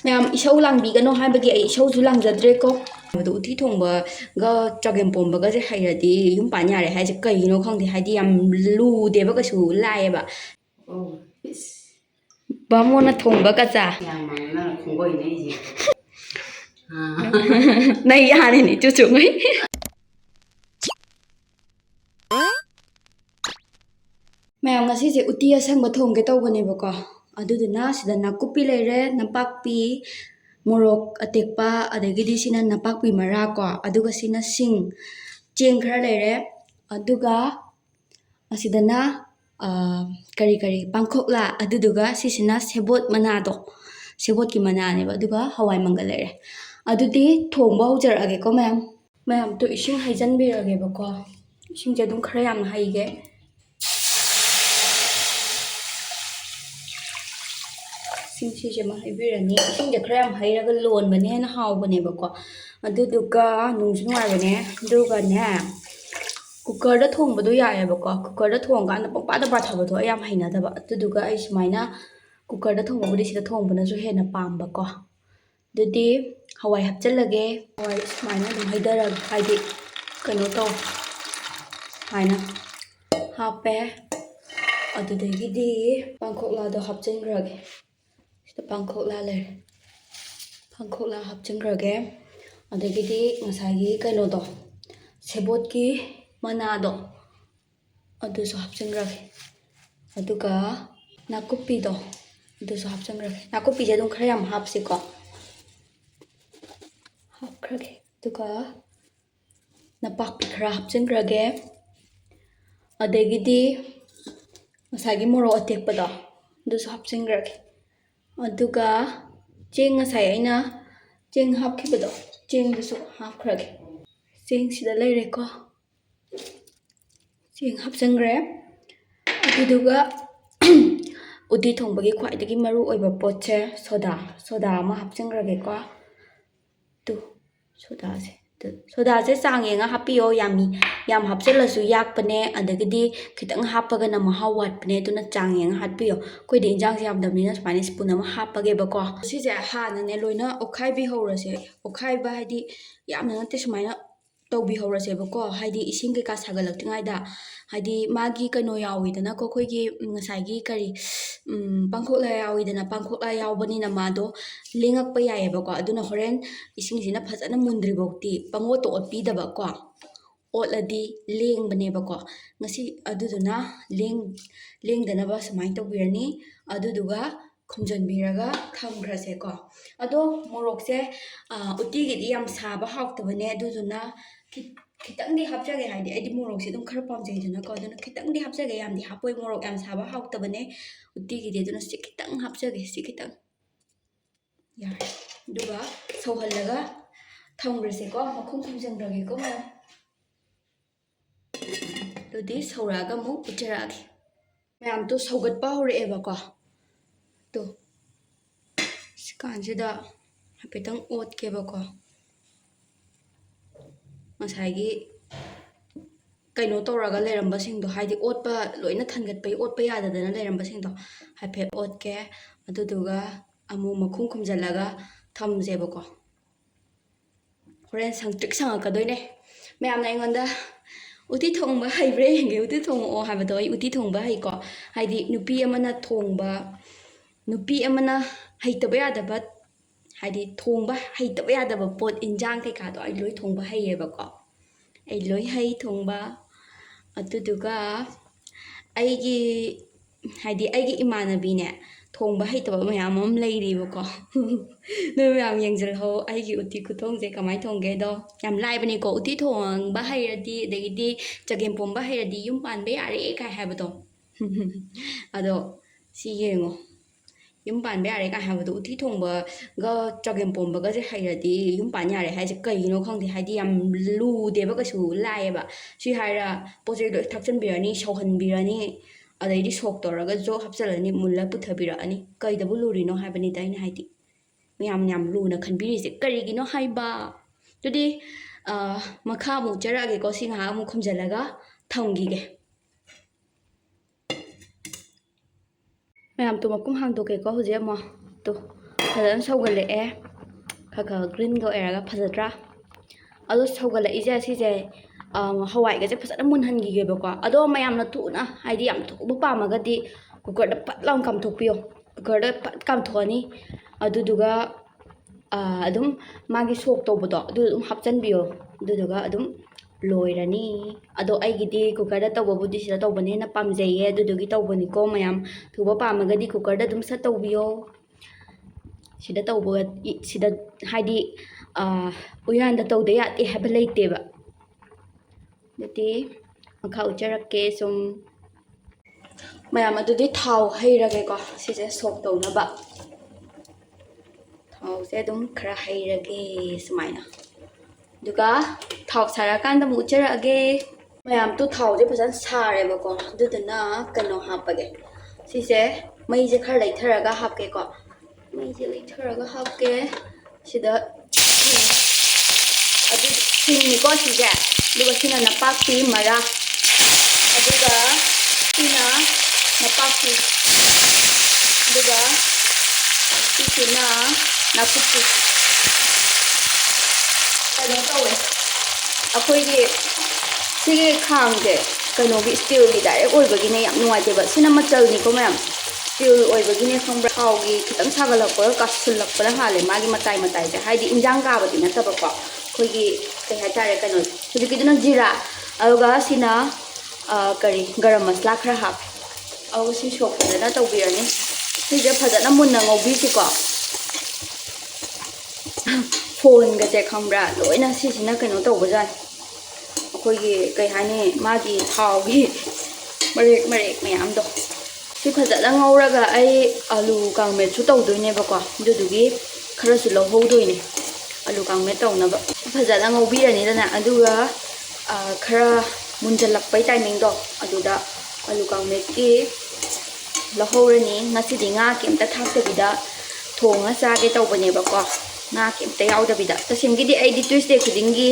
ꯃꯌꯥꯝ ꯏꯁꯧ ꯂꯥꯡꯕꯤꯒꯅꯣ ꯍꯥꯏꯕꯒꯤ ꯑꯩ ꯏꯁꯧꯁꯨ ꯂꯥꯡꯖꯗ꯭ꯔꯦꯀꯣ ꯑꯗꯣ ꯎꯇꯤ ꯊꯣꯡꯕꯒ ꯆꯒꯦꯝꯄꯣꯝꯕꯒꯁꯦ ꯍꯩꯔꯗꯤ ꯌꯨꯝ ꯄꯥꯟ ꯌꯥꯔꯦ ꯍꯥꯏꯁꯦ ꯀꯩꯒꯤꯅꯣ ꯈꯪꯗꯦ ꯍꯥꯏꯗꯤ ꯌꯥꯝ ꯂꯨꯗꯦꯕ ꯀꯩꯁꯨ ꯂꯥꯏꯌꯦꯕ ꯕꯥꯃꯣꯟꯅ ꯊꯣꯡꯕ ꯀꯆꯥ ꯅꯩ ꯌꯥꯔꯦꯅꯦ ꯆꯨꯆꯨꯉꯩ ꯃꯌꯥꯝ ꯉꯁꯤꯁꯦ ꯎꯇꯤ ꯑꯁꯪꯕ ꯊꯣꯡꯒꯦ ꯇꯧꯕꯅꯦꯕꯀꯣ ꯑꯗꯨꯗꯨꯅ ꯁꯤꯗ ꯅꯥꯀꯨꯞꯄꯤ ꯂꯩꯔꯦ ꯅꯄꯥꯛꯄꯤ ꯃꯣꯔꯣꯛ ꯑꯇꯦꯛꯄ ꯑꯗꯒꯤꯗꯤ ꯁꯤꯅ ꯅꯄꯥꯛꯄꯤ ꯃꯔꯥ ꯀꯣ ꯑꯗꯨꯒ ꯁꯤꯅ ꯁꯤꯡ ꯆꯦꯡ ꯈꯔ ꯂꯩꯔꯦ ꯑꯗꯨꯒ ꯑꯁꯤꯗꯅ ꯀꯔꯤ ꯄꯥꯡꯈꯣꯛꯂꯥ ꯑꯗꯨꯗꯨꯒ ꯁꯤꯁꯤꯅ ꯁꯦꯕꯣꯠ ꯃꯅꯥꯗꯣ ꯁꯦꯕꯣꯠꯀꯤ ꯃꯅꯥꯅꯦꯕ ꯑꯗꯨꯒ ꯍꯋꯥꯏ ꯃꯪꯒꯜ ꯂꯩꯔꯦ ꯑꯗꯨꯗꯤ ꯊꯣꯡꯕ ꯍꯧꯖꯔꯛꯑꯒꯦꯀꯣ ꯃꯌꯥꯝꯗꯣ ꯏꯁꯤꯡ ꯍꯩꯖꯤꯟꯕꯤꯔꯒꯦꯕꯀꯣ ꯏꯁꯤꯡꯁꯦ ꯑꯗꯨꯝ ꯈꯔ ꯌꯥꯝꯅ ꯍꯩꯒꯦ ꯏꯁꯤꯡꯁꯤꯁꯦ ꯑꯃ ꯍꯩꯕꯤꯔꯅꯤ ꯏꯁꯤꯡꯁꯦ ꯈꯔ ꯌꯥꯝ ꯍꯩꯔꯒ ꯂꯣꯟꯕꯅ ꯍꯦꯟꯅ ꯍꯥꯎꯕꯅꯦꯕꯀꯣ ꯑꯗꯨꯗꯨꯒ ꯅꯨꯡꯁꯨ ꯅꯨꯡꯉꯥꯏꯕꯅꯦ ꯑꯗꯨꯒꯅꯦ ꯀꯨꯀꯔꯗ ꯊꯣꯡꯕꯗꯣ ꯌꯥꯏꯑꯕꯀꯣ ꯀꯨꯀꯔꯗ ꯊꯣꯡꯀꯥꯟꯗ ꯄꯪꯄꯥꯗ ꯄꯥꯊꯕꯗꯣ ꯑꯩ ꯌꯥꯝ ꯍꯩꯅꯗꯕ ꯑꯗꯨꯗꯨꯒ ꯑꯩ ꯁꯨꯃꯥꯏꯅ ꯀꯨꯀꯔꯗ ꯊꯣꯡꯕꯕꯨꯗꯤ ꯁꯤꯗ ꯊꯣꯡꯕꯅꯁꯨ ꯍꯦꯟꯅ ꯄꯥꯝꯕꯀꯣ ꯑꯗꯨꯗꯤ ꯍꯋꯥꯏ ꯍꯥꯞꯆꯤꯜꯂꯒꯦ ꯍꯋꯥꯏ ꯁꯨꯃꯥꯏꯅ ꯑꯗꯨꯝ ꯍꯩꯊꯔꯒ ꯍꯥꯏꯗꯤ ꯀꯩꯅꯣ ꯇꯧ ꯁꯨꯃꯥꯏꯅ ꯍꯥꯞꯄꯦ ꯑꯗꯨꯗꯒꯤꯗꯤ ꯄꯥꯡꯈꯣꯛꯂꯥꯗꯣ ꯍꯥꯞꯆꯤꯟꯈ꯭ꯔꯒꯦ ꯁꯤꯗ ꯄꯥꯡꯈꯣꯛꯂꯥ ꯂꯩꯔꯦ ꯄꯥꯡꯈꯣꯛꯂꯥ ꯍꯥꯞꯆꯤꯟꯈ꯭ꯔꯒꯦ ꯑꯗꯒꯤꯗꯤ ꯉꯁꯥꯏꯒꯤ ꯀꯩꯅꯣꯗꯣ ꯁꯦꯕꯣꯠꯀꯤ ꯃꯅꯥꯗꯣ ꯑꯗꯨꯁꯨ ꯍꯥꯞꯆꯤꯟꯈ꯭ꯔꯒꯦ ꯑꯗꯨꯒ ꯅꯥꯀꯨꯞꯄꯤꯗꯣ ꯑꯗꯨꯁꯨ ꯍꯥꯞꯆꯤꯟꯈ꯭ꯔꯒꯦ ꯅꯥꯀꯨꯞꯄꯤꯁꯦ ꯑꯗꯨꯝ ꯈꯔ ꯌꯥꯝ ꯍꯥꯞꯁꯤꯀꯣ ꯍꯥꯞꯈ꯭ꯔꯒꯦ ꯑꯗꯨꯒ ꯅꯄꯥꯛꯄꯤ ꯈꯔ ꯍꯥꯞꯆꯤꯟꯈ꯭ꯔꯒꯦ ꯑꯗꯒꯤꯗꯤ ꯉꯁꯥꯏꯒꯤ ꯃꯣꯔꯣꯛ ꯑꯇꯦꯛꯄꯗꯣ ꯑꯗꯨꯁꯨ ꯍꯥꯞꯆꯤꯟꯈ꯭ꯔꯒꯦ ꯑꯗꯨꯒ ꯆꯦꯡ ꯉꯁꯥꯏ ꯑꯩꯅ ꯆꯦꯡ ꯍꯥꯞꯈꯤꯕꯗꯣ ꯆꯦꯡꯗꯨꯁꯨ ꯍꯥꯞꯈ꯭ꯔꯒꯦ ꯆꯦꯡꯁꯤꯗ ꯂꯩꯔꯦꯀꯣ ꯆꯦꯡ ꯍꯥꯞꯆꯤꯟꯈ꯭ꯔꯦ ꯑꯗꯨꯗꯨꯒ ꯎꯇꯤ ꯊꯣꯡꯕꯒꯤ ꯈ꯭ꯋꯥꯏꯗꯒꯤ ꯃꯔꯨ ꯑꯣꯏꯕ ꯄꯣꯠꯁꯦ ꯁꯣꯗꯥ ꯑꯃ ꯍꯥꯞꯆꯤꯟꯈ꯭ꯔꯒꯦꯀꯣ ꯁꯣꯗꯥꯁꯦ ꯆꯥꯡ ꯌꯦꯡꯉ ꯍꯥꯞꯄꯤꯌꯣ ꯌꯥꯝ ꯍꯥꯞꯆꯤꯜꯂꯁꯨ ꯌꯥꯛꯄꯅꯦ ꯑꯗꯒꯤꯗꯤ ꯈꯤꯇꯪ ꯍꯥꯞꯄꯒꯅ ꯃꯍꯥꯎ ꯋꯥꯠꯄꯅꯦ ꯑꯗꯨꯅ ꯆꯥꯡ ꯌꯦꯡꯉ ꯍꯥꯞꯄꯤꯌꯣ ꯑꯩꯈꯣꯏꯗꯤ ꯏꯟꯖꯥꯡꯁꯦ ꯌꯥꯝꯗꯕꯅꯤꯅ ꯁꯨꯃꯥꯏꯅ ꯁ꯭ꯄꯨꯟ ꯑꯃ ꯍꯥꯞꯄꯒꯦꯕꯀꯣ ꯁꯤꯁꯦ ꯍꯥꯟꯅꯅꯦ ꯂꯣꯏꯅ ꯑꯣꯠꯈꯥꯏꯕꯤꯍꯧꯔꯁꯦ ꯑꯣꯠꯈꯥꯏꯕ ꯍꯥꯏꯗꯤ ꯌꯥꯝꯅ ꯅꯠꯇꯦ ꯁꯨꯃꯥꯏꯅ ꯇꯧꯕꯤꯍꯧꯔꯁꯦꯕꯀꯣ ꯍꯥꯏꯗꯤ ꯏꯁꯤꯡ ꯀꯩꯀꯥ ꯁꯥꯒꯠꯂꯛꯇ꯭ꯔꯤꯉꯩꯗ ꯍꯥꯏꯗꯤ ꯃꯥꯒꯤ ꯀꯩꯅꯣ ꯌꯥꯎꯋꯤꯗꯅꯀꯣ ꯑꯩꯈꯣꯏꯒꯤ ꯉꯁꯥꯏꯒꯤ ꯄꯥꯡꯈꯣꯛꯂꯥ ꯌꯥꯎꯋꯤꯗꯅ ꯄꯥꯡꯈꯣꯛꯂꯥ ꯌꯥꯎꯕꯅꯤꯅ ꯃꯥꯗꯣ ꯂꯦꯡꯉꯛꯄ ꯌꯥꯏꯑꯕꯀꯣ ꯑꯗꯨꯅ ꯍꯣꯔꯦꯟ ꯏꯁꯤꯡꯁꯤꯅ ꯐꯖꯅ ꯃꯨꯟꯗ꯭ꯔꯤꯐꯥꯎꯇꯤ ꯄꯪꯑꯣꯠꯇ ꯑꯣꯠꯄꯤꯗꯕꯀꯣ ꯑꯣꯠꯂꯗꯤ ꯂꯦꯡꯕꯅꯦꯕꯀꯣ ꯑꯗꯨꯗꯨꯅ ꯂꯦꯡꯗꯅꯕ ꯁꯨꯃꯥꯏꯅ ꯇꯧꯕꯤꯔꯅꯤ ꯑꯗꯨꯗꯨꯒ ꯈꯨꯝꯖꯤꯟꯕꯤꯔꯒ ꯊꯝꯈ꯭ꯔꯁꯦꯀꯣ ꯑꯗꯣ ꯃꯣꯔꯣꯛꯁꯦ ꯎꯇꯤꯒꯤꯗꯤ ꯌꯥꯝ ꯁꯥꯕ ꯍꯥꯎꯇꯕꯅꯦ ꯑꯗꯨꯗꯨꯅ ꯈꯤꯇꯪꯗꯤ ꯍꯥꯞꯆꯒꯦ ꯍꯥꯏꯗꯤ ꯑꯩꯗꯤ ꯃꯣꯔꯣꯛꯁꯦ ꯑꯗꯨꯝ ꯈꯔ ꯄꯥꯝꯖꯩꯗꯅꯀꯣ ꯑꯗꯨꯅ ꯈꯤꯇꯪꯗꯤ ꯍꯥꯞꯆꯒꯦ ꯌꯥꯝꯗꯤ ꯍꯥꯞꯄꯣꯏ ꯃꯣꯔꯣꯛ ꯌꯥꯝ ꯁꯥꯕ ꯍꯥꯎꯇꯕꯅꯦ ꯎꯇꯤꯒꯤꯗꯤ ꯑꯗꯨꯅ ꯁꯤ ꯈꯤꯇꯪ ꯍꯥꯞꯆꯒꯦ ꯁꯤ ꯈꯤꯇꯪ ꯌꯥꯔꯦ ꯑꯗꯨꯒ ꯁꯧꯍꯜꯂꯒ ꯊꯝꯈ꯭ꯔꯁꯦꯀꯣ ꯃꯈꯨꯝ ꯈꯨꯝꯖꯤꯟꯈ꯭ꯔꯒꯦꯀꯣ ꯃꯌꯥꯝ ꯑꯗꯨꯗꯤ ꯁꯧꯔꯛꯑꯒ ꯑꯃꯨꯛ ꯎꯠꯆꯔꯛꯑꯒꯦ ꯃꯌꯥꯝꯗꯣ ꯁꯧꯒꯠꯄ ꯍꯧꯔꯛꯑꯦꯕꯀꯣ ꯀꯥꯟꯁꯤꯗ ꯍꯥꯏꯐꯦꯠꯇꯪ ꯑꯣꯠꯀꯦꯕꯀꯣ ꯉꯁꯥꯏꯒꯤ ꯀꯩꯅꯣ ꯇꯧꯔꯒ ꯂꯩꯔꯝꯕꯁꯤꯡꯗꯣ ꯍꯥꯏꯗꯤ ꯑꯣꯠꯄ ꯂꯣꯏꯅ ꯊꯟꯒꯠꯄꯒꯤ ꯑꯣꯠꯄ ꯌꯥꯗꯗꯅ ꯂꯩꯔꯝꯕꯁꯤꯡꯗꯣ ꯍꯥꯏꯐꯦꯠ ꯑꯣꯠꯀꯦ ꯑꯗꯨꯗꯨꯒ ꯑꯃꯨꯛ ꯃꯈꯨꯝ ꯈꯨꯝꯖꯤꯜꯂꯒ ꯊꯝꯁꯦꯕꯀꯣ ꯍꯣꯔꯦꯟ ꯁꯪꯇ꯭ꯔꯤꯛ ꯁꯪꯉꯛꯀꯗꯣꯏꯅꯦ ꯃꯌꯥꯝꯅ ꯑꯩꯉꯣꯟꯗ ꯎꯇꯤ ꯊꯣꯡꯕ ꯍꯩꯕ꯭ꯔꯥ ꯌꯦꯡꯒꯦ ꯎꯇꯤ ꯊꯣꯡꯉꯛꯑꯣ ꯍꯥꯏꯕꯗꯣ ꯑꯩ ꯎꯇꯤ ꯊꯣꯡꯕ ꯍꯩꯀꯣ ꯍꯥꯏꯗꯤ ꯅꯨꯄꯤ ꯑꯃꯅ ꯍꯩꯇꯕ ꯌꯥꯗꯕ ꯍꯥꯏꯗꯤ ꯊꯣꯡꯕ ꯍꯩꯇꯕ ꯌꯥꯗꯕ ꯄꯣꯠ ꯏꯟꯖꯥꯡ ꯀꯩꯀꯥꯗꯣ ꯑꯩ ꯂꯣꯏ ꯊꯣꯡꯕ ꯍꯩꯌꯦꯕꯀꯣ ꯑꯩ ꯂꯣꯏ ꯍꯩ ꯊꯣꯡꯕ ꯑꯗꯨꯗꯨꯒ ꯑꯩꯒꯤ ꯏꯃꯥꯟꯅꯕꯤꯅꯦ ꯊꯣꯡꯕ ꯍꯩꯇꯕ ꯃꯌꯥꯝ ꯑꯃ ꯂꯩꯔꯤꯕꯀꯣ ꯅꯣꯏ ꯃꯌꯥꯝ ꯌꯦꯡꯖꯤꯜꯍꯧ ꯑꯩꯒꯤ ꯎꯇꯤ ꯈꯨꯊꯣꯡꯁꯦ ꯀꯃꯥꯏꯅ ꯊꯣꯡꯒꯦꯗꯣ ꯌꯥꯝ ꯂꯥꯏꯕꯅꯤꯀꯣ ꯎꯇꯤ ꯊꯣꯡꯕ ꯍꯩꯔꯗꯤ ꯑꯗꯒꯤꯗꯤ ꯆꯒꯦꯝꯄꯣꯝꯕ ꯍꯩꯔꯗꯤ ꯌꯨꯝ ꯄꯥꯟꯕ ꯌꯥꯔꯦ ꯀꯥꯏ ꯍꯥꯏꯕꯗꯣ ꯑꯗꯣ ꯁꯤ ꯌꯦꯡꯉꯣ ꯌꯨꯝ ꯄꯥꯟꯕ ꯌꯥꯔꯦ ꯀꯥꯏ ꯍꯥꯏꯕꯗꯣ ꯎꯇꯤ ꯊꯣꯡꯕꯒ ꯆꯒꯦꯝꯄꯣꯝꯕꯒꯁꯦ ꯍꯩꯔꯗꯤ ꯌꯨꯝ ꯄꯥꯟ ꯌꯥꯔꯦ ꯍꯥꯏꯁꯦ ꯀꯩꯒꯤꯅꯣ ꯈꯪꯗꯦ ꯍꯥꯏꯗꯤ ꯌꯥꯝ ꯂꯨꯗꯦꯕ ꯀꯩꯁꯨ ꯂꯥꯏꯌꯦꯕ ꯁꯤ ꯍꯥꯏꯔ ꯄꯣꯠ ꯆꯩ ꯂꯣꯏ ꯊꯥꯛꯆꯤꯟꯕꯤꯔꯅꯤ ꯁꯧꯍꯟꯕꯤꯔꯅꯤ ꯑꯗꯩꯗꯤ ꯁꯣꯛ ꯇꯧꯔꯒ ꯖꯣ ꯍꯥꯞꯆꯤꯜꯂꯅꯤ ꯃꯨꯜꯂ ꯄꯨꯊꯕꯤꯔꯛꯑꯅꯤ ꯀꯩꯗꯕꯨ ꯂꯨꯔꯤꯅꯣ ꯍꯥꯏꯕꯅꯤꯗ ꯑꯩꯅ ꯍꯥꯏꯗꯤ ꯃꯌꯥꯝ ꯌꯥꯝ ꯂꯨꯅ ꯈꯟꯕꯤꯔꯤꯁꯦ ꯀꯔꯤꯒꯤꯅꯣ ꯍꯥꯏꯕ ꯑꯗꯨꯗꯤ ꯃꯈꯥ ꯑꯃꯨꯛ ꯆꯔꯛꯑꯒꯦꯀꯣ ꯁꯤ ꯉꯥꯏꯍꯥꯛ ꯑꯃꯨꯛ ꯈꯨꯝꯖꯤꯜꯂꯒ ꯊꯝꯈꯤꯒꯦ ꯃꯌꯥꯝ ꯃꯈꯨꯝ ꯍꯥꯡꯗꯣꯛꯀꯦꯀꯣ ꯍꯧꯖꯤꯛ ꯑꯃꯨꯛ ꯐꯖꯅ ꯁꯧꯒꯠꯂꯛꯑꯦ ꯈꯔ ꯒ꯭ꯔꯤꯟꯒ ꯑꯣꯏꯔꯒ ꯐꯖꯗ꯭ꯔꯥ ꯑꯗꯣ ꯁꯧꯒꯠꯂꯛꯏꯁꯦ ꯁꯤꯁꯦ ꯍꯋꯥꯏꯒꯁꯦ ꯐꯖꯅ ꯃꯨꯟꯍꯟꯈꯤꯒꯦꯕꯀꯣ ꯑꯗꯣ ꯃꯌꯥꯝꯅ ꯊꯨꯅ ꯍꯥꯏꯗꯤ ꯌꯥꯝ ꯊꯨꯕ ꯄꯥꯝꯃꯒꯗꯤ ꯀꯨꯀꯔꯗ ꯐꯠ ꯂꯥꯎꯅ ꯀꯥꯝꯊꯣꯛꯄꯤꯌꯣ ꯀꯨꯀꯔꯗ ꯐꯠ ꯀꯥꯝꯊꯣꯛꯑꯅꯤ ꯑꯗꯨꯗꯨꯒ ꯑꯗꯨꯝ ꯃꯥꯒꯤ ꯁꯣꯛ ꯇꯧꯕꯗꯣ ꯑꯗꯨ ꯑꯗꯨꯝ ꯍꯥꯞꯆꯤꯟꯕꯤꯌꯣ ꯑꯗꯨꯗꯨꯒ ꯑꯗꯨꯝ ꯂꯣꯏꯔꯅꯤ ꯑꯗꯣ ꯑꯩꯒꯤꯗꯤ ꯀꯨꯀꯔꯗ ꯇꯧꯕꯕꯨꯗꯤ ꯁꯤꯗ ꯇꯧꯕꯅ ꯍꯦꯟꯅ ꯄꯥꯝꯖꯩꯌꯦ ꯑꯗꯨꯗꯨꯒꯤ ꯇꯧꯕꯅꯤꯀꯣ ꯃꯌꯥꯝ ꯊꯨꯕ ꯄꯥꯝꯃꯒꯗꯤ ꯀꯨꯀꯔꯗ ꯑꯗꯨꯝ ꯁꯠ ꯇꯧꯕꯤꯌꯣ sida taubo sida haidi uyanda taude yate haba leiteba dati makha ucharakke sum mayam adudi thau heirage ko sise sok taunaba thau se dum khara heirage sumaina duga thau sarakanda mu ucharage mayam tu thau je phasan sare ba ko duduna kano hapage sise mai je khara leitharaga hapke ko mai je leitharaga hapke sida adu sing ko sije duga sina napakti mara aduga sina napakti duga sina nakuti kano tawe akoi gi sige khangje kano gi steel gi direct oibagi ne yam nuaiteba sina machal ni ko mayam steel oibagi ne khongbra khawgi khitang sagalakpa kasulakpa hale magi matai matai je haidi injang ka badi na taba ko khoi gi kai ha tare kano sudi kiduna jira aluga sina kari garam masala khara hap awu si shop na tawbirani sije phajana munna ngobi si ko phone ga je khambra loina si sina kano tawbajan ꯑꯩꯈꯣꯏꯒꯤ ꯀꯩ ꯍꯥꯏꯅꯤ ꯃꯥꯒꯤ ꯊꯥꯎꯒꯤ ꯃꯔꯦꯛ ꯃꯌꯥꯝꯗꯣ ꯁꯤ ꯐꯖꯅ ꯉꯧꯔꯒ ꯑꯩ ꯑꯂꯨ ꯀꯥꯡꯃꯦꯠꯁꯨ ꯇꯧꯗꯣꯏꯅꯦꯕꯀꯣ ꯑꯗꯨꯗꯨꯒꯤ ꯈꯔꯁꯨ ꯂꯧꯍꯧꯗꯣꯏꯅꯦ ꯑꯂꯨ ꯀꯥꯡꯃꯦꯠ ꯇꯧꯅꯕ ꯐꯖꯅ ꯉꯧꯕꯤꯔꯅꯤꯗꯅ ꯑꯗꯨꯒ ꯈꯔ ꯃꯨꯟꯖꯜꯂꯛꯄꯩ ꯇꯥꯏꯃꯤꯡꯗꯣ ꯑꯗꯨꯗ ꯑꯂꯨ ꯀꯥꯡꯃꯦꯠꯀꯤ ꯂꯧꯍꯧꯔꯅꯤ ꯉꯁꯤꯗꯤ ꯉꯥ ꯀꯩꯝꯇ ꯊꯥꯛꯇꯕꯤꯗ ꯊꯣꯡꯉ ꯆꯥꯒꯦ ꯇꯧꯕꯅꯦꯕꯀꯣ ꯉꯥ ꯀꯩꯝꯇ ꯌꯥꯎꯗꯕꯤꯗ ꯇꯁꯦꯡꯒꯤꯗꯤ ꯑꯩꯗꯤ ꯇ꯭ꯌꯨꯁꯗꯦ ꯈꯨꯗꯤꯡꯒꯤ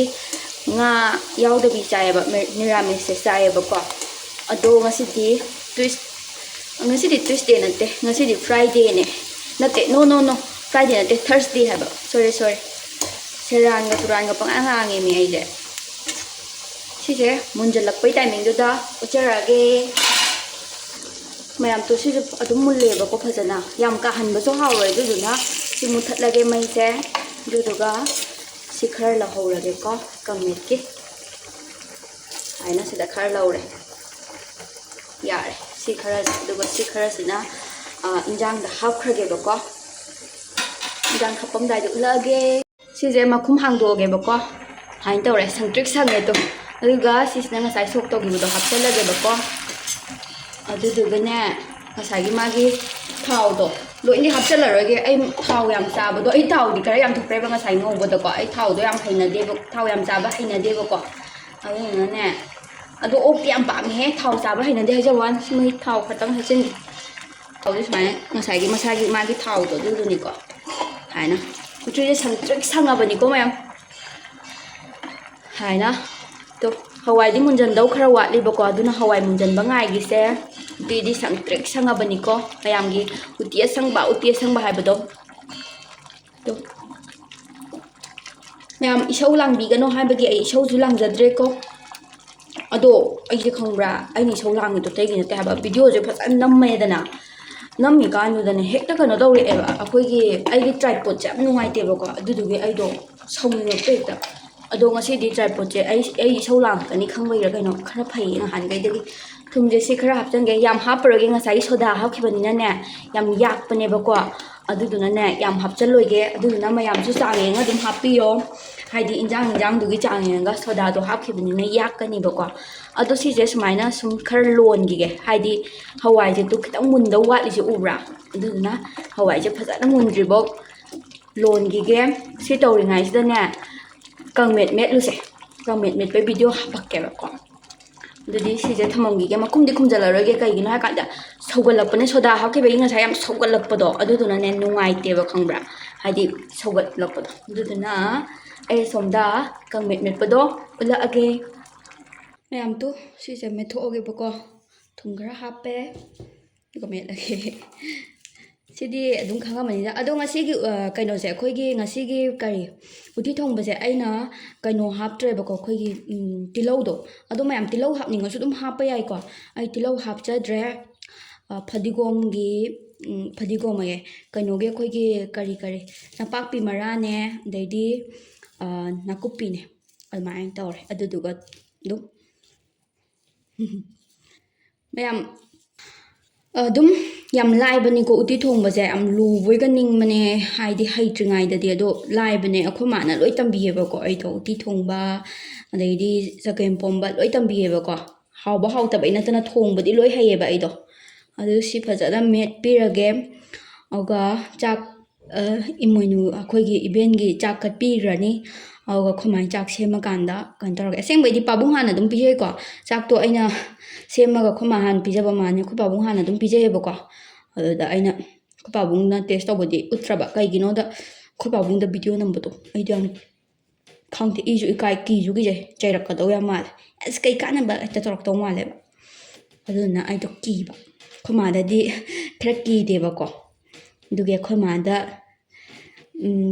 nga yaudabhi chayeba niramis se chayeba ko ado ngasidi tuesday nate ngasidi friday ne nate no friday nate thursday haba sorry seran ga turan ga pang angange mi aije sije munjalakpai timing du da ucharage mayam to sije adum mulleba ko phajana yam ka hanba so hawre du na si muthatlage mai se du duga si khar la hawrage ko kamet ki aina sida khar lawre yare si khara duga si khara sina injang da hap khrage ba ko injang khapam dai du lage si je makhum hangdoge ba ko hain tawre sangtrik sange to aduga si sina ngasai sok to gi do hapselage ba ko adu duga ne ngasai gi magi thau do loini hapselaroge ai thau yam chaba do ai thau di kara yam thukre ba ngasai ngau ba ko ai thau do yam haina de ba thau yam chaba haina de ba ko adu ne ado ok yam pam he thau chaba haina de hajawan mai thau khatang hachin thau di smai ngasai gi masagi magi thau do du ni ko haina uchu je sangtrik sanga ba ni ko mayam haina to hawai di munjan dau khara watli ba ko aduna hawai munjan ba ngai gi se di sangtrik sanga ba ni ko mayam gi uti asangba haibado to mayam isau langbi gano haibagi ai isau ju langjadre ko ado ai je khongbra ai ni isau langi to tegi nate haba video je phasan namme dana nammi kanu dane hekta kano dawre eba akoi gi ai gi tripod jam nungai te ba ko adudugi ai do sauni pekta ado ngasi di tripod je ai isau lang kani khangbai ra kaino khara phai na han gai degi thumje si khara hapjange yam haparage ngasai soda hapkhibani ne yam yak pane ba ko aduduna ne yam hapchaloige aduduna mayam su changenga dum hapiyo haidi injang dugi changenga soda do hapkhibani ne yak kani ba ko ado si je sumaina sum khara lon gi ge haidi hawai je tu khitang mun da watli je ubra aduduna hawai je phajana mundri bo lon gi ge si tawringai sida ne kangmet met lu se kangmet met pe video hapakke ba ko dudi si je thamamgi ge makum di khumjalaroge kai gino ha kada sogalakpane soda hakke be inga sayam sogalakpado aduduna ne nungai te ba khangbra haidi sogalakpado aduduna ai somda kangmet met pado ula age mayam tu si je metho oge ba ko thum gra hape ko met lage ꯁꯤꯗꯤ ꯑꯗꯨꯝ ꯈꯪꯉꯝꯃꯅꯤꯗ ꯑꯗꯣ ꯉꯁꯤꯒꯤ ꯀꯩꯅꯣꯁꯦ ꯑꯩꯈꯣꯏꯒꯤ ꯉꯁꯤꯒꯤ ꯀꯔꯤ ꯎꯇꯤ ꯊꯣꯡꯕꯁꯦ ꯑꯩꯅ ꯀꯩꯅꯣ ꯍꯥꯞꯇ꯭ꯔꯦꯕꯀꯣ ꯑꯩꯈꯣꯏꯒꯤ ꯇꯤꯜꯍꯧꯗꯣ ꯑꯗꯣ ꯃꯌꯥꯝ ꯇꯤꯜꯍꯧ ꯍꯥꯞꯅꯤꯡꯉꯁꯨ ꯑꯗꯨꯝ ꯍꯥꯞꯄ ꯌꯥꯏꯀꯣ ꯑꯩ ꯇꯤꯜꯍꯧ ꯍꯥꯞꯆꯗ꯭ꯔꯦ ꯐꯗꯤꯒꯣꯝꯒꯤ ꯐꯗꯤꯒꯣꯝꯑꯌꯦ ꯀꯩꯅꯣꯒꯤ ꯑꯩꯈꯣꯏꯒꯤ ꯀꯔꯤ ꯅꯄꯥꯛꯄꯤ ꯃꯔꯥꯅꯦ ꯑꯗꯩꯗꯤ ꯅꯥꯀꯨꯞꯄꯤꯅꯦ ꯑꯗꯨꯃꯥꯏꯅ ꯇꯧꯔꯦ ꯑꯗꯨꯗꯨꯒ ꯑꯗꯨꯝ ꯃꯌꯥꯝ ꯑꯗꯨꯝ ꯌꯥꯝ ꯂꯥꯏꯕꯅꯤꯀꯣ ꯎꯇꯤ ꯊꯣꯡꯕꯁꯦ ꯌꯥꯝ ꯂꯨꯕꯣꯏꯒ ꯅꯤꯡꯕꯅꯦ ꯍꯥꯏꯗꯤ ꯍꯩꯇ꯭ꯔꯤꯉꯩꯗꯗꯤ ꯑꯗꯣ ꯂꯥꯏꯕꯅꯦ ꯑꯩꯈꯣꯏ ꯃꯥꯅ ꯂꯣꯏ ꯇꯝꯕꯤꯌꯦꯕꯀꯣ ꯑꯩꯗꯣ ꯎꯇꯤ ꯊꯣꯡꯕ ꯑꯗꯩꯗꯤ ꯆꯒꯦꯝꯄꯣꯝꯕ ꯂꯣꯏ ꯇꯝꯕꯤꯌꯦꯕꯀꯣ ꯍꯥꯎꯕ ꯍꯥꯎꯇꯕꯩ ꯅꯠꯇꯅ ꯊꯣꯡꯕꯗꯤ ꯂꯣꯏ ꯍꯩꯌꯦꯕ ꯑꯩꯗꯣ ꯑꯗꯨ ꯁꯤ ꯐꯖꯅ ꯃꯦꯠꯄꯤꯔꯒꯦ ꯑꯗꯨꯒ ꯆꯥꯛ ꯏꯃꯣꯏꯅꯨ ꯑꯩꯈꯣꯏꯒꯤ ꯏꯕꯦꯟꯒꯤ ꯆꯥꯛ ꯀꯠꯄꯤꯈ꯭ꯔꯅꯤ ꯑꯗꯨꯒ ꯈꯨꯃꯥꯏ ꯆꯥꯛ ꯁꯦꯝꯃꯀꯥꯟꯗ ꯀꯩꯅꯣ ꯇꯧꯔꯒꯦ ꯑꯁꯦꯡꯕꯩꯗꯤ ꯄꯥꯕꯨꯡ ꯍꯥꯟꯅ ꯑꯗꯨꯝ ꯄꯤꯖꯩꯀꯣ ꯆꯥꯛꯇꯣ ꯑꯩꯅ ꯁꯦꯝꯃꯒ ꯈꯨꯃꯥ ꯍꯥꯟꯅ ꯄꯤꯖꯕ ꯃꯥꯅꯤ ꯑꯩꯈꯣꯏ ꯄꯥꯕꯨꯡ ꯍꯥꯟꯅ ꯑꯗꯨꯝ ꯄꯤꯖꯩꯌꯦꯕꯀꯣ ꯑꯗꯨꯗ ꯑꯩꯅ ꯑꯩꯈꯣꯏ ꯄꯥꯕꯨꯡꯅ ꯇꯦꯁ ꯇꯧꯕꯗꯤ ꯎꯠꯇ꯭ꯔꯕ ꯀꯩꯒꯤꯅꯣꯗ ꯑꯩꯈꯣꯏ ꯄꯥꯕꯨꯡꯗ ꯚꯤꯗꯤꯑꯣ ꯅꯝꯕꯗꯣ ꯑꯩꯗꯤ ꯌꯥꯝ ꯈꯪꯗꯦ ꯏꯁꯨ ꯏꯀꯥꯏ ꯀꯤꯁꯨ ꯀꯤꯖꯩ ꯆꯩꯔꯛꯀꯗꯧ ꯌꯥꯝ ꯃꯥꯜꯂꯦ ꯑꯁ ꯀꯩ ꯀꯥꯟꯅꯕ ꯍꯦꯛꯇ ꯇꯧꯔꯛꯇꯧ ꯃꯥꯜꯂꯦꯕ ꯑꯗꯨꯗꯨꯅ ꯑꯩꯗꯣ ꯀꯤꯕ ꯑꯩꯈꯣꯏ ꯃꯥꯗꯗꯤ ꯈꯔ ꯀꯤꯗꯦꯕꯀꯣ ꯑꯗꯨꯒꯤ ꯑꯩꯈꯣꯏ ꯃꯥꯗ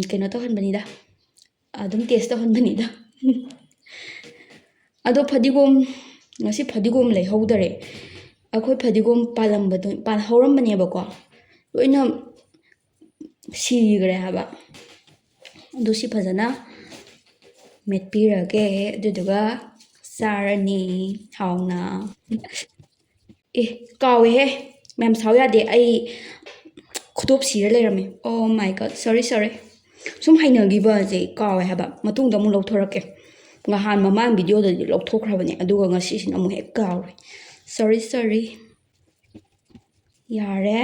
ꯀꯩꯅꯣ ꯇꯧꯍꯟꯕꯅꯤꯗ ꯑꯗꯨꯝ ꯇꯦꯁ ꯇꯧꯍꯟꯕꯅꯤꯗ ꯑꯗꯣ ꯐꯗꯤꯒꯣꯝ ꯉꯁꯤ ꯐꯗꯤꯒꯣꯝ ꯂꯩꯍꯧꯗꯔꯦ ꯑꯩꯈꯣই ꯐꯗꯤꯒꯣꯝ ꯄꯥꯜꯂꯝꯕꯗꯣ ꯍꯧꯔꯝꯕꯅꯦꯕꯀꯣ ꯂꯣꯏꯅ ꯁꯤꯈ꯭ꯔꯦ ꯍꯥꯏꯕ ꯑꯗꯨ ꯁꯤ ꯐꯖꯅ ꯃꯦꯠꯄꯤꯔꯒꯦ ꯑꯗꯨꯗꯨꯒ ꯆꯥꯔꯅꯤ ꯍꯥꯎꯅ ꯑꯦ ꯀꯥꯎꯋꯦꯍꯦ ꯃꯌꯥꯝ ꯁꯥꯎ ꯌꯥꯗꯦ ꯑꯩ ꯈꯨꯗꯣꯞ ꯁꯤꯔ ꯂꯩꯔꯝꯃꯦ ꯑꯣ ꯃꯥꯏ ꯒꯣꯠ ꯁꯣꯔꯤ ꯁꯨꯝ ꯍꯩꯅꯈꯤꯕꯁꯦ ꯀꯥꯎꯋꯦ ꯍꯥꯏꯕ ꯃꯇꯨꯡꯗ ꯑꯃꯨꯛ ꯂꯧꯊꯣꯔꯛꯀꯦ ꯅꯍꯥꯟ ꯃꯃꯥꯡ ꯚꯤꯗꯤꯑꯣꯗꯗꯤ ꯂꯧꯊꯣꯛꯈ꯭ꯔꯕꯅꯦ ꯑꯗꯨꯒ ꯉꯁꯤꯁꯤꯅ ꯑꯃꯨꯛ ꯍꯦꯛ ꯀꯥꯎꯔꯦ ꯁꯣꯔꯤ ꯌꯥꯔꯦ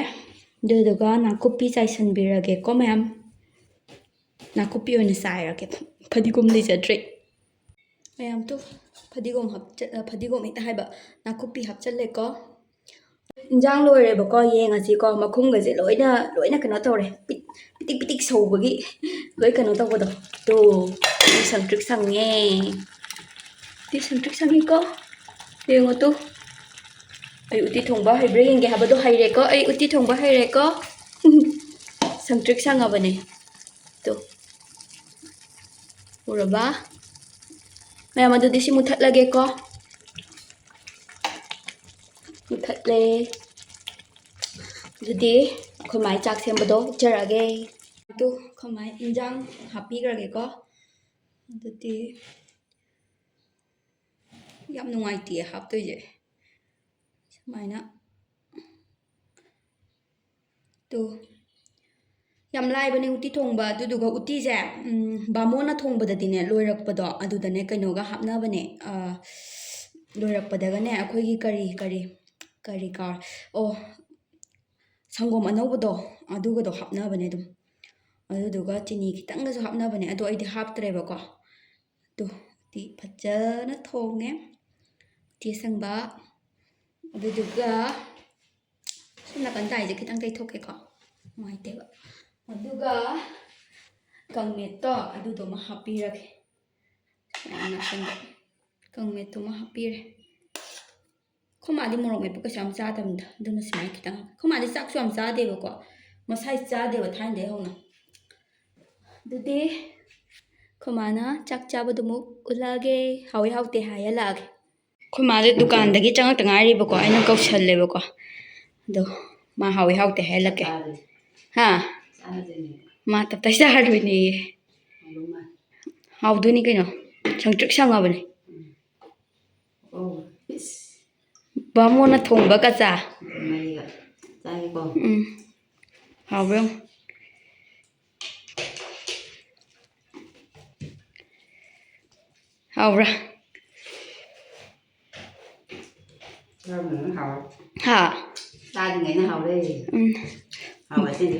ꯑꯗꯨꯗꯨꯒ ꯅꯥꯀꯨꯞꯄꯤ ꯆꯥꯏꯁꯤꯟꯕꯤꯔꯒꯦꯀꯣ ꯃꯌꯥꯝ ꯅꯥꯀꯨꯞꯄꯤ ꯑꯣꯏꯅ ꯆꯥꯏꯔꯒꯦ ꯐꯗꯤꯒꯣꯝ ꯂꯩꯖꯗ꯭ꯔꯦ ꯃꯌꯥꯝꯗꯣ ꯐꯗꯤꯒꯣꯝ ꯍꯦꯛꯇ ꯍꯥꯏꯕ ꯅꯥꯀꯨꯞꯄꯤ ꯍꯥꯞꯆꯜꯂꯦꯀꯣ ꯏꯟꯖꯥꯡ ꯂꯣꯏꯔꯦꯕꯀꯣ ꯌꯦꯡꯉꯁꯤꯀꯣ ꯃꯈꯨꯝꯒꯁꯦ ꯂꯣꯏꯅ ꯀꯩꯅꯣ ꯇꯧꯔꯦ ꯄꯤꯇꯤꯛ ꯁꯧꯕꯒꯤ ꯂꯣꯏ ꯀꯩꯅꯣ ꯇꯧꯕꯗꯣ ꯇꯣ ꯁꯪꯇ꯭ꯔꯤꯛ ꯁꯪꯉꯦ ꯁꯪꯇ꯭ꯔꯤꯛ ꯁꯪꯉꯤꯀꯣ ꯌꯦꯡꯉꯣ ꯇꯨ ꯑꯩ ꯎꯇꯤ ꯊꯣꯡꯕ ꯍꯩꯕ꯭ꯔꯥ ꯌꯦꯡꯒꯦ ꯍꯥꯏꯕꯗꯣ ꯍꯩꯔꯦꯀꯣ ꯑꯩ ꯎꯇꯤ ꯊꯣꯡꯕ ꯍꯩꯔꯦꯀꯣ ꯁꯪꯇ꯭ꯔꯤꯛ ꯁꯪꯉꯕꯅꯦ ꯇꯣ ꯎꯔꯕ ꯃꯌꯥꯝ ꯑꯗꯨꯗꯤ ꯁꯤ ꯃꯨꯊꯠꯂꯒꯦꯀꯣ ꯃꯨꯊꯠꯂꯦ ꯑꯗꯨꯗꯤ ꯑꯩꯈꯣꯏ ꯃꯥꯏ ꯆꯥꯛ ꯁꯦꯝꯕꯗꯣ ꯎꯠꯆꯔꯛꯑꯒꯦ ꯑꯗꯨ ꯑꯩꯈꯣꯏ ꯃꯥꯏ ꯏꯟꯖꯥꯡ ꯍꯥꯞꯄꯤꯈ꯭ꯔꯒꯦꯀꯣ ꯑꯗꯨꯗꯤ ꯌꯥꯝ ꯅꯨꯡꯉꯥꯏꯇꯦ ꯍꯥꯞꯇꯣꯏꯁꯦ ꯁꯨꯃꯥꯏꯅ ꯇꯨ ꯌꯥꯝ ꯂꯥꯏꯕꯅꯦ ꯎꯇꯤ ꯊꯣꯡꯕ ꯑꯗꯨꯗꯨꯒ ꯎꯇꯤꯁꯦ ꯕꯥꯃꯣꯟꯅ ꯊꯣꯡꯕꯗꯗꯤꯅꯦ ꯂꯣꯏꯔꯛꯄꯗꯣ ꯑꯗꯨꯗꯅꯦ ꯀꯩꯅꯣꯒ ꯍꯥꯞꯅꯕꯅꯦ ꯂꯣꯏꯔꯛꯄꯗꯒꯅꯦ ꯑꯩꯈꯣꯏꯒꯤ ꯀꯔꯤ ꯀꯥꯔ ꯑꯣ ꯁꯪꯒꯣꯝ ꯑꯅꯧꯕꯗꯣ ꯑꯗꯨꯒꯗꯣ ꯍꯥꯞꯅꯕꯅꯦ ꯑꯗꯨꯝ ꯑꯗꯨꯗꯨꯒ ꯆꯤꯅꯤ ꯈꯤꯇꯪꯒꯁꯨ ꯍꯥꯞꯅꯕꯅꯦ ꯑꯗꯣ ꯑꯩꯗꯤ ꯍꯥꯞꯇ꯭ꯔꯦꯕꯀꯣ ꯑꯗꯨ ꯎꯇꯤ ꯐꯖꯅ ꯊꯣꯡꯉꯦ ꯎꯇꯤ ꯑꯁꯪꯕ ꯑꯗꯨꯗꯨꯒ ꯁꯣꯝ ꯅꯥꯀꯟ ꯇꯥꯏꯁꯦ ꯈꯤꯇꯪ ꯇꯩꯊꯣꯛꯀꯦꯀꯣ ꯅꯨꯡꯉꯥꯏꯇꯦꯕ ꯑꯗꯨꯒ ꯀꯪꯃꯦꯠꯇꯣ ꯑꯗꯨꯗꯨꯃ ꯍꯥꯞꯄꯤꯔꯒꯦ ꯅꯥꯀꯟꯗ ꯀꯪꯃꯦꯠꯇꯨꯃ ꯍꯥꯞꯄꯤꯔꯦ ꯑꯩꯈꯣꯏ ꯃꯥꯗꯤ ꯃꯣꯔꯣꯛ ꯃꯦꯠꯄ ꯀꯩꯁꯨ ꯌꯥꯝ ꯆꯥꯗꯕꯅꯤꯗ ꯑꯗꯨꯅ ꯁꯨꯃꯥꯏꯅ ꯈꯤꯇꯪ ꯑꯩꯈꯣꯏ ꯃꯥꯗꯤ ꯆꯥꯛꯁꯨ ꯌꯥꯝ ꯆꯥꯗꯦꯕꯀꯣ ꯃꯁꯥꯏ ꯆꯥꯗꯦꯕ ꯊꯥꯏꯅꯗꯩ ꯍꯧꯅ ꯑꯗꯨꯗꯤ ꯑꯩꯈꯣꯏ ꯃꯥꯅ ꯆꯥꯛ ꯆꯥꯕꯗꯨꯃꯨꯛ ꯎꯠꯂꯛꯑꯒꯦ ꯍꯥꯎꯋꯦ ꯍꯥꯎꯇꯦ ꯍꯥꯏꯍꯜꯂꯛꯑꯒꯦ ꯑꯩꯈꯣꯏ ꯃꯥꯁꯦ ꯗꯨꯀꯥꯟꯗꯒꯤ ꯆꯪꯉꯛꯇ ꯉꯥꯏꯔꯤꯕꯀꯣ ꯑꯩꯅ ꯀꯧꯁꯜꯂꯦꯕꯀꯣ ꯑꯗꯣ ꯃꯥ ꯍꯥꯎꯋꯦ ꯍꯥꯎꯇꯦ ꯍꯥꯏꯍꯜꯂꯛꯀꯦ ꯍꯥ ꯃꯥ ꯇꯞꯇꯥꯏ ꯆꯥꯔꯗꯣꯏꯅꯦꯌꯦ ꯍꯥꯎꯗꯣꯏꯅꯤ ꯀꯩꯅꯣ ꯁꯪꯇ꯭ꯔꯤꯛ ꯁꯪꯉꯕꯅꯦ ꯕꯥꯃꯣꯟꯅ ꯊꯣꯡꯕ ꯀꯆꯥ ꯍꯥꯎꯕ꯭ꯔꯥ ꯌꯦꯡꯉꯨ ꯍꯥꯎꯕ꯭ꯔꯥ ꯍꯥ ꯆꯥꯗ꯭ꯔꯤꯉꯩꯅ ꯍꯥꯎꯔꯦ ꯍꯥꯎꯔꯦ ꯁꯤꯗꯤ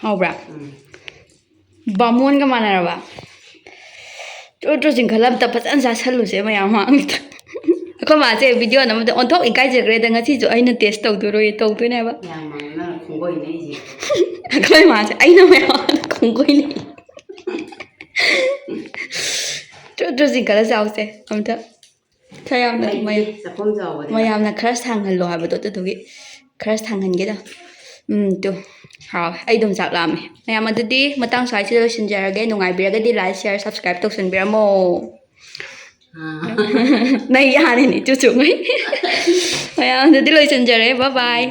ꯍꯥꯎꯕ꯭ꯔꯥ ꯕꯥꯃꯣꯟꯒ ꯃꯥꯟꯅꯔꯕ ꯆꯨꯔ ꯆꯤꯡꯈꯠꯂ ꯑꯝꯇ ꯐꯖꯅ ꯆꯥꯁꯜꯂꯨꯁꯦ ꯃꯌꯥꯝ ꯃꯥꯡꯗ ꯑꯩꯈꯣꯏ ꯃꯥꯁꯦ ꯚꯤꯗꯤꯑꯣ ꯑꯃꯗ ꯑꯣꯟꯊꯣꯛ ꯏꯀꯥꯏꯖꯈ꯭ꯔꯦꯗ ꯉꯁꯤꯁꯨ ꯑꯩꯅ ꯇꯦꯁ ꯇꯧꯗꯣꯏꯅꯦꯕ ꯌꯥꯝ ꯃꯥꯡꯅ ꯈꯣꯡꯒꯣꯏꯅꯦ ꯑꯩꯁꯦ ꯑꯩꯈꯣꯏ ꯃꯥꯁꯦ ꯑꯩꯅ ꯃꯌꯥꯝ ꯈꯣꯡꯒꯣꯏꯅꯩ ꯆꯨꯔ ꯆꯤꯡꯈꯠꯂ ꯆꯥꯎꯁꯦ ꯑꯝꯇ ꯈꯔ ꯌꯥꯝꯅ ꯆꯥꯛꯈꯨꯝ ꯆꯥꯎꯕꯅꯤꯅ ꯃꯌꯥꯝꯅ ꯈꯔ ꯁꯥꯡꯍꯜꯂꯣ ꯍꯥꯏꯕꯗꯣ ꯑꯗꯨꯗꯨꯒꯤ ꯈꯔ ꯁꯥꯡꯍꯟꯒꯦꯗ ꯇꯨ ꯍꯥꯎꯋꯦ ꯑꯩ ꯑꯗꯨꯝ ꯆꯥꯛ ꯂꯥꯝꯃꯦ ꯃꯌꯥꯝ ꯑꯗꯨꯗꯤ ꯃꯇꯥꯡ ꯁ꯭ꯋꯥꯏꯁꯤꯗ ꯂꯣꯏꯁꯤꯟꯖꯔꯒꯦ ꯅꯨꯡꯉꯥꯏꯕꯤꯔꯒꯗꯤ ꯂꯥꯏꯛ ꯁꯤꯌꯔ ꯁꯕꯁꯀ꯭ꯔꯥꯏꯕ ꯇꯧꯁꯟꯕꯤꯔꯝꯃꯣ ꯅꯪ ꯌꯥꯅꯤꯅꯦ ꯆꯨꯆꯨꯉꯩ ꯃꯌꯥꯝ ꯑꯗꯨꯗꯤ ꯂꯣꯏꯁꯤꯟꯖꯔꯦ ꯕꯥꯏ ꯕꯥꯏ